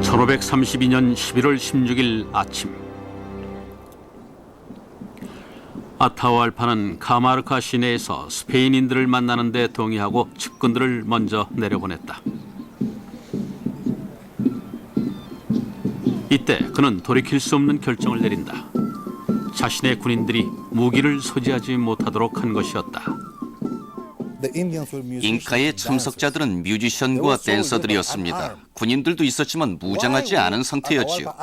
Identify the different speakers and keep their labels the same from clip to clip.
Speaker 1: 1532년 11월 16일 아침, 아타우알파는 카마르카 시내에서 스페인인들을 만나는 데 동의하고 측근들을 먼저 내려보냈다. 이때 그는 돌이킬 수 없는 결정을 내린다. 자신의 군인들이 무기를 소지하지 못하도록 한 것이었다.
Speaker 2: 잉카의 참석자들은 뮤지션과 댄서들이었습니다. 군인들도 있었지만 무장하지 않은 상태였지요.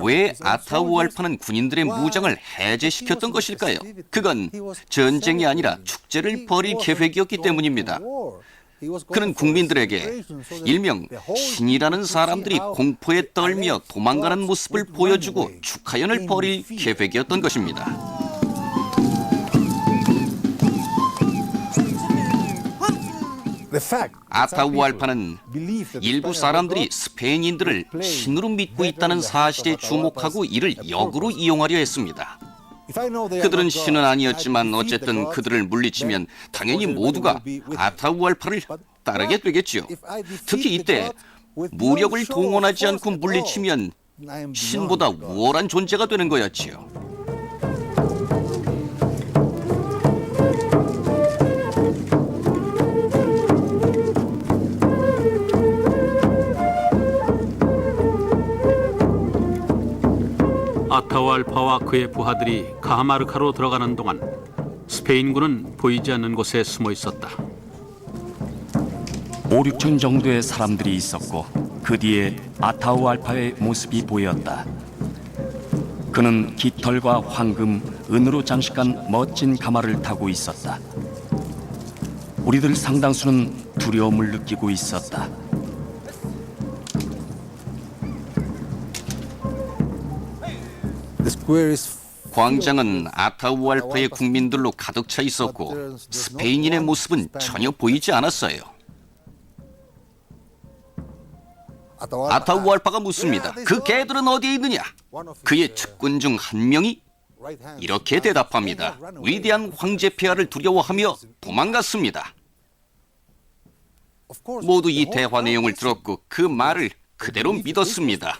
Speaker 2: 왜 아타우알파는 군인들의 무장을 해제시켰던 것일까요? 그건 전쟁이 아니라 축제를 벌일 계획이었기 때문입니다. 그는 국민들에게 일명 신이라는 사람들이 공포에 떨며 도망가는 모습을 보여주고 축하연을 벌일 계획이었던 것입니다. 아타우알파는 일부 사람들이 스페인인들을 신으로 믿고 있다는 사실에 주목하고 이를 역으로 이용하려 했습니다. 그들은 신은 아니었지만 어쨌든 그들을 물리치면 당연히 모두가 아타우알파를 따르게 되겠지요. 특히 이때 무력을 동원하지 않고 물리치면 신보다 우월한 존재가 되는 거였지요.
Speaker 1: 아타우알파와 그의 부하들이 카마르카로 들어가는 동안 스페인군은 보이지 않는 곳에 숨어 있었다.
Speaker 3: 5, 6천 정도의 사람들이 있었고 그 뒤에 아타우알파의 모습이 보였다. 그는 깃털과 황금, 은으로 장식한 멋진 가마를 타고 있었다. 우리들 상당수는 두려움을 느끼고 있었다.
Speaker 2: 광장은 아타우알파의 국민들로 가득 차 있었고 스페인인의 모습은 전혀 보이지 않았어요. 아타우알파가 묻습니다. 그 개들은 어디에 있느냐? 그의 측근 중 한 명이 이렇게 대답합니다. 위대한 황제 폐하를 두려워하며 도망갔습니다. 모두 이 대화 내용을 들었고 그 말을 그대로 믿었습니다.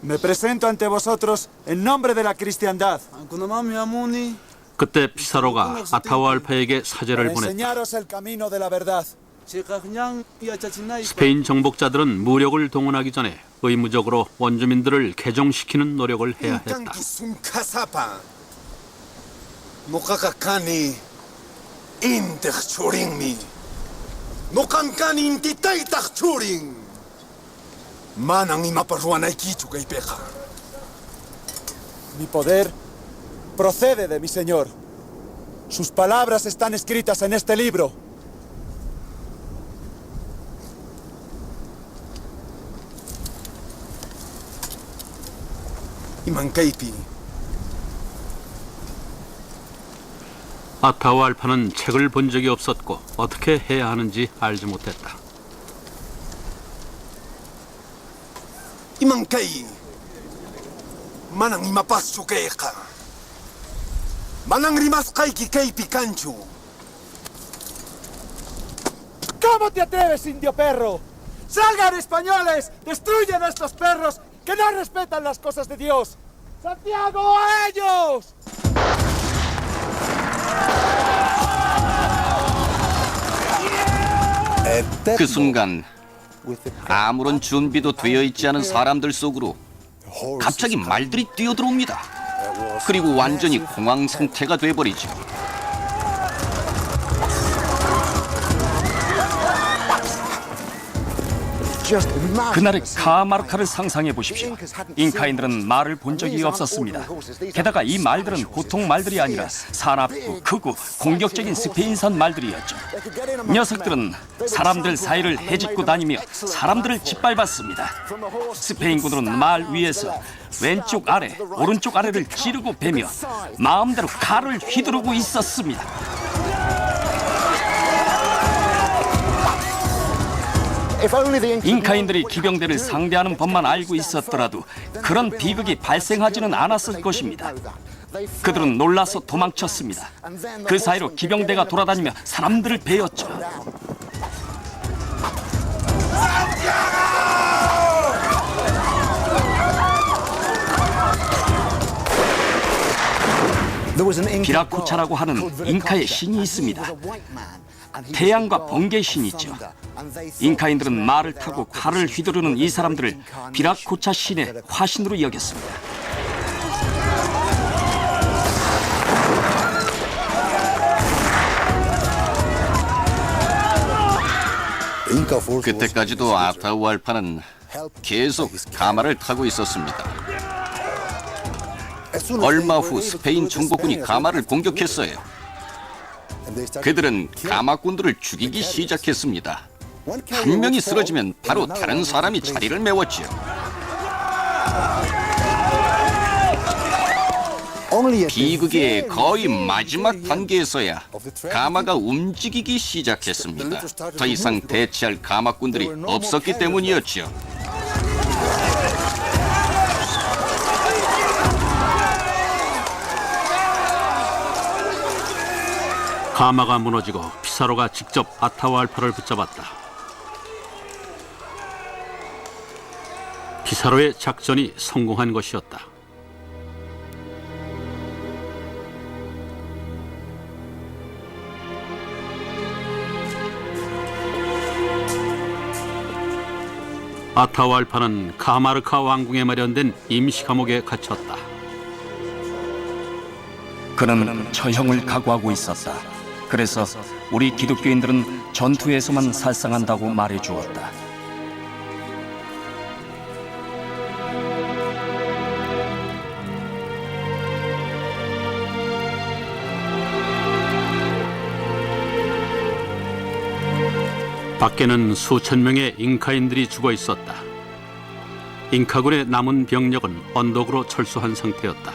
Speaker 4: Me presento ante vosotros en nombre de la cristiandad.
Speaker 1: 그때 피사로가 아타우알파에게 사제를 보냈다.
Speaker 4: Enseñaros el camino de la verdad.
Speaker 1: 스페인 정복자들은 무력을 동원하기 전에 의무적으로 원주민들을 개종시키는 노력을 해야 했다.
Speaker 4: Mi poder procede de mi Señor. Sus palabras están escritas en este libro.
Speaker 1: 아타우알파는 책을 본 적이 없었고 어떻게 해야 하는지 알지 못했다.
Speaker 5: Imankay manang imapasyo kay ka manang rimas kay Picanchu.
Speaker 4: ¿Cómo te atreves, indio perro? ¡Salgan, españoles! ¡Destruyen a estos perros que no respetan las cosas de Dios! ¡Santiago, a ellos!
Speaker 2: 그 순간 아무런 준비도 되어 있지 않은 사람들 속으로 갑자기 말들이 뛰어들어옵니다. 그리고 완전히 공황 상태가 돼버리죠.
Speaker 3: 그날의 카마르카를 상상해 보십시오. 잉카인들은 말을 본 적이 없었습니다. 게다가 이 말들은 보통 말들이 아니라 사납고 크고 공격적인 스페인산 말들이었죠. 녀석들은 사람들 사이를 헤집고 다니며 사람들을 짓밟았습니다. 스페인군들은 말 위에서 왼쪽 아래, 오른쪽 아래를 찌르고 베며 마음대로 칼을 휘두르고 있었습니다. 잉카인들이 기병대를 상대하는 법만 알고 있었더라도 그런 비극이 발생하지는 않았을 것입니다. 그들은 놀라서 도망쳤습니다. 그 사이로 기병대가 돌아다니며 사람들을 베었죠. 비라쿠차라고 하는 잉카의 신이 있습니다. 태양과 번개의 신이죠. 잉카인들은 말을 타고 칼을 휘두르는 이 사람들을 비라쿠차 신의 화신으로 여겼습니다.
Speaker 2: 그때까지도 아타우알파는 계속 가마를 타고 있었습니다. 얼마 후 스페인 정복군이 가마를 공격했어요. 그들은 가마꾼들을 죽이기 시작했습니다. 한 명이 쓰러지면 바로 다른 사람이 자리를 메웠지요. 비극의 거의 마지막 단계에서야 가마가 움직이기 시작했습니다. 더 이상 대체할 가마꾼들이 없었기 때문이었죠.
Speaker 1: 가마가 무너지고 피사로가 직접 아타우알파를 붙잡았다. 피사로의 작전이 성공한 것이었다. 아타우알파는 카마르카 왕궁에 마련된 임시 감옥에 갇혔다.
Speaker 3: 그는 처형을 각오하고 있었다. 그래서 우리 기독교인들은 전투에서만 살상한다고 말해주었다.
Speaker 1: 밖에는 수천 명의 잉카인들이 죽어 있었다. 잉카군의 남은 병력은 언덕으로 철수한 상태였다.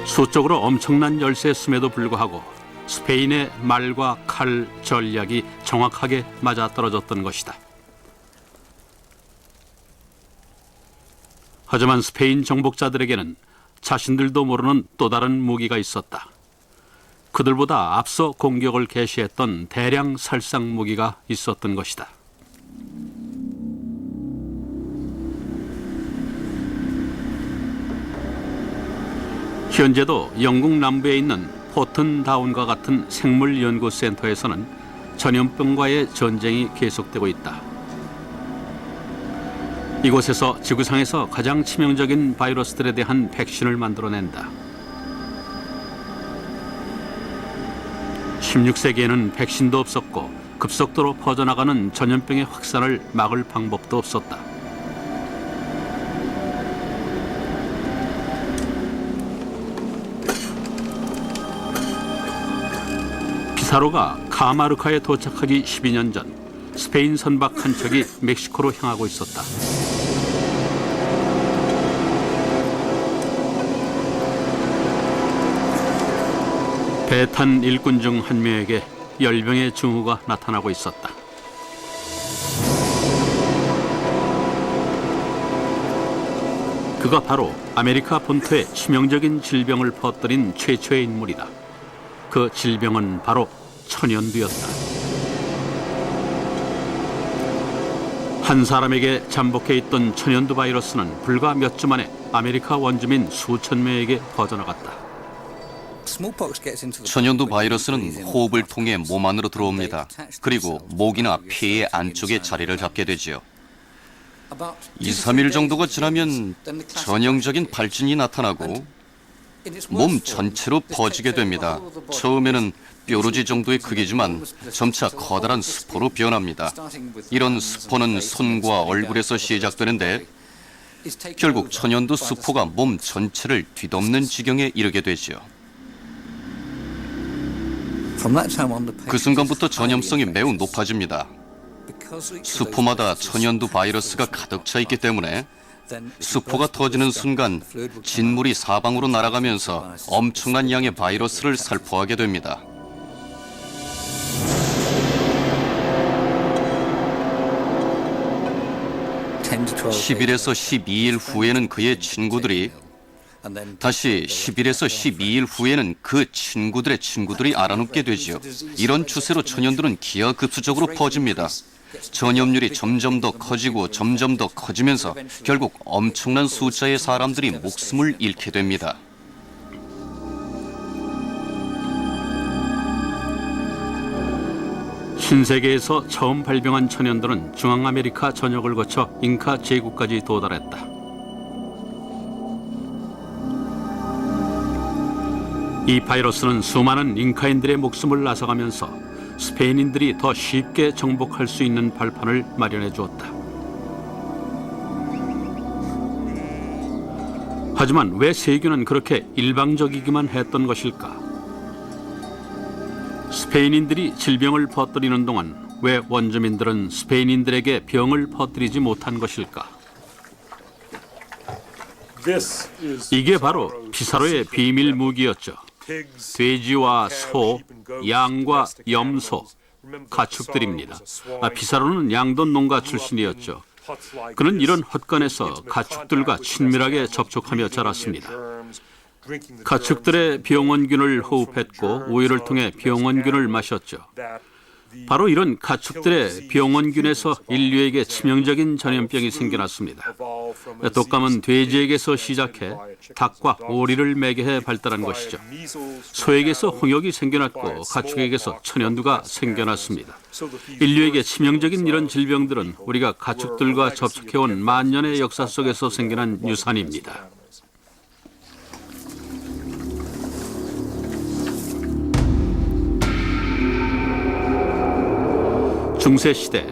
Speaker 1: 수적으로 엄청난 열세였음에도 불구하고 스페인의 말과 칼 전략이 정확하게 맞아떨어졌던 것이다. 하지만 스페인 정복자들에게는 자신들도 모르는 또 다른 무기가 있었다. 그들보다 앞서 공격을 개시했던 대량 살상 무기가 있었던 것이다. 현재도 영국 남부에 있는 포튼다운과 같은 생물연구센터에서는 전염병과의 전쟁이 계속되고 있다. 이곳에서 지구상에서 가장 치명적인 바이러스들에 대한 백신을 만들어낸다. 16세기에는 백신도 없었고 급속도로 퍼져나가는 전염병의 확산을 막을 방법도 없었다. 피사로가 카마르카에 도착하기 12년 전 스페인 선박 한 척이 멕시코로 향하고 있었다. 배 탄 일꾼 중 한 명에게 열병의 증후가 나타나고 있었다. 그가 바로 아메리카 본토에 치명적인 질병을 퍼뜨린 최초의 인물이다. 그 질병은 바로 천연두였다. 한 사람에게 잠복해 있던 천연두 바이러스는 불과 몇 주 만에 아메리카 원주민 수천 명에게 퍼져나갔다.
Speaker 2: 천연두 바이러스는 호흡을 통해 몸 안으로 들어옵니다. 그리고 목이나 폐의 안쪽에 자리를 잡게 되지요. 2, 3일 정도가 지나면 전형적인 발진이 나타나고 몸 전체로 퍼지게 됩니다. 처음에는 뾰루지 정도의 크기지만 점차 커다란 스포로 변합니다. 이런 스포는 손과 얼굴에서 시작되는데 결국 천연두 스포가 몸 전체를 뒤덮는 지경에 이르게 되죠. 그 순간부터 전염성이 매우 높아집니다. 수포마다 천연두 바이러스가 가득 차 있기 때문에 수포가 터지는 순간 진물이 사방으로 날아가면서 엄청난 양의 바이러스를 살포하게 됩니다. 10일에서 12일 후에는 그의 친구들이 다시 10일에서 12일 후에는 그 친구들의 친구들이 알아눕게 되지요. 이런 추세로 천연두는 기하급수적으로 퍼집니다. 전염률이 점점 더 커지고 점점 더 커지면서 결국 엄청난 숫자의 사람들이 목숨을 잃게 됩니다.
Speaker 1: 신세계에서 처음 발병한 천연들은 중앙아메리카 전역을 거쳐 잉카 제국까지 도달했다. 이 바이러스는 수많은 잉카인들의 목숨을 앗아가면서 스페인인들이 더 쉽게 정복할 수 있는 발판을 마련해 주었다. 하지만 왜 세균은 그렇게 일방적이기만 했던 것일까? 스페인인들이 질병을 퍼뜨리는 동안 왜 원주민들은 스페인인들에게 병을 퍼뜨리지 못한 것일까? 이게 바로 피사로의 비밀 무기였죠. 돼지와 소, 양과 염소, 가축들입니다. 피사로는 양돈 농가 출신이었죠. 그는 이런 헛간에서 가축들과 친밀하게 접촉하며 자랐습니다. 가축들의 병원균을 호흡했고 우유를 통해 병원균을 마셨죠. 바로 이런 가축들의 병원균에서 인류에게 치명적인 전염병이 생겨났습니다. 독감은 돼지에게서 시작해 닭과 오리를 매개해 발달한 것이죠. 소에게서 홍역이 생겨났고 가축에게서 천연두가 생겨났습니다. 인류에게 치명적인 이런 질병들은 우리가 가축들과 접촉해온 만년의 역사 속에서 생겨난 유산입니다. 중세 시대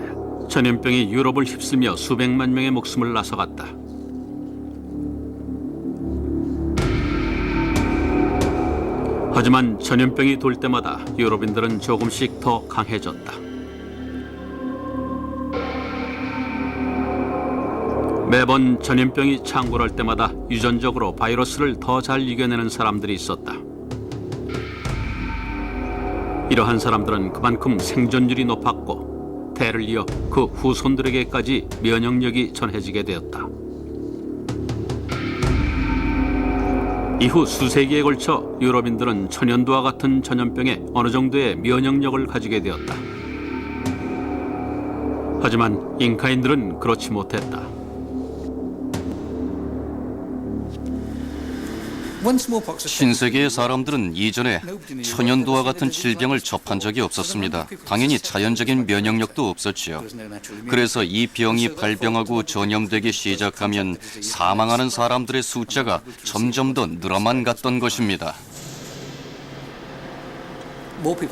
Speaker 1: 전염병이 유럽을 휩쓸며 수백만 명의 목숨을 앗아갔다. 하지만 전염병이 돌 때마다 유럽인들은 조금씩 더 강해졌다. 매번 전염병이 창궐할 때마다 유전적으로 바이러스를 더 잘 이겨내는 사람들이 있었다. 이러한 사람들은 그만큼 생존율이 높았고 대를 이어 그 후손들에게까지 면역력이 전해지게 되었다. 이후 수세기에 걸쳐 유럽인들은 천연두와 같은 전염병에 어느 정도의 면역력을 가지게 되었다. 하지만 잉카인들은 그렇지 못했다.
Speaker 2: 신세계의 사람들은 이전에 천연두와 같은 질병을 접한 적이 없었습니다. 당연히 자연적인 면역력도 없었지요. 그래서 이 병이 발병하고 전염되기 시작하면 사망하는 사람들의 숫자가 점점 더 늘어만 갔던 것입니다.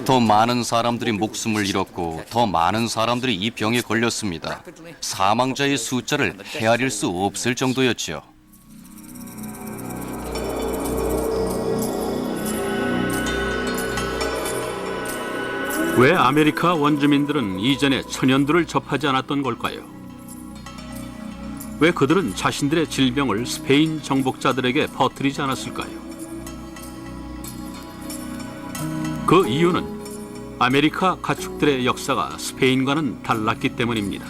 Speaker 2: 더 많은 사람들이 목숨을 잃었고 더 많은 사람들이 이 병에 걸렸습니다. 사망자의 숫자를 헤아릴 수 없을 정도였지요.
Speaker 1: 왜 아메리카 원주민들은 이전에 천연두를 접하지 않았던 걸까요? 왜 그들은 자신들의 질병을 스페인 정복자들에게 퍼뜨리지 않았을까요? 그 이유는 아메리카 가축들의 역사가 스페인과는 달랐기 때문입니다.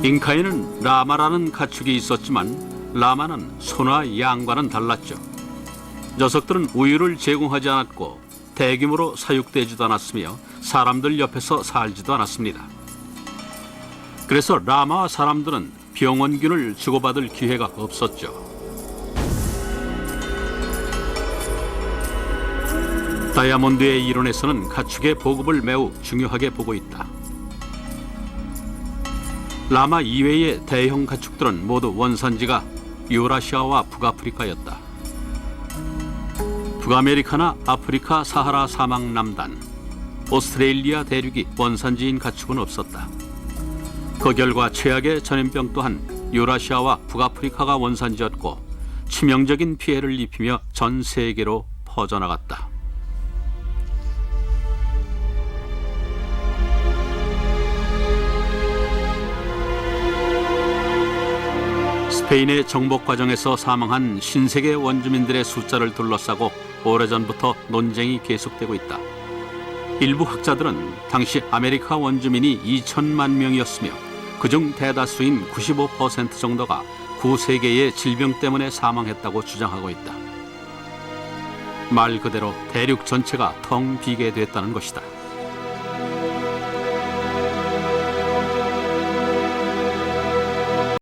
Speaker 1: 잉카에는 라마라는 가축이 있었지만 라마는 소나 양과는 달랐죠. 녀석들은 우유를 제공하지 않았고 대규모로 사육되지도 않았으며 사람들 옆에서 살지도 않았습니다. 그래서 라마와 사람들은 병원균을 주고받을 기회가 없었죠. 다이아몬드의 이론에서는 가축의 보급을 매우 중요하게 보고 있다. 라마 이외의 대형 가축들은 모두 원산지가 유라시아와 북아프리카였다. 북아메리카나 아프리카 사하라 사막 남단, 오스트레일리아 대륙이 원산지인 가축은 없었다. 그 결과 최악의 전염병 또한 유라시아와 북아프리카가 원산지였고 치명적인 피해를 입히며 전 세계로 퍼져나갔다. 스페인의 정복 과정에서 사망한 신세계 원주민들의 숫자를 둘러싸고 오래전부터 논쟁이 계속되고 있다. 일부 학자들은 당시 아메리카 원주민이 2천만 명이었으며 그중 대다수인 95% 정도가 구세계의 질병 때문에 사망했다고 주장하고 있다. 말 그대로 대륙 전체가 텅 비게 됐다는 것이다.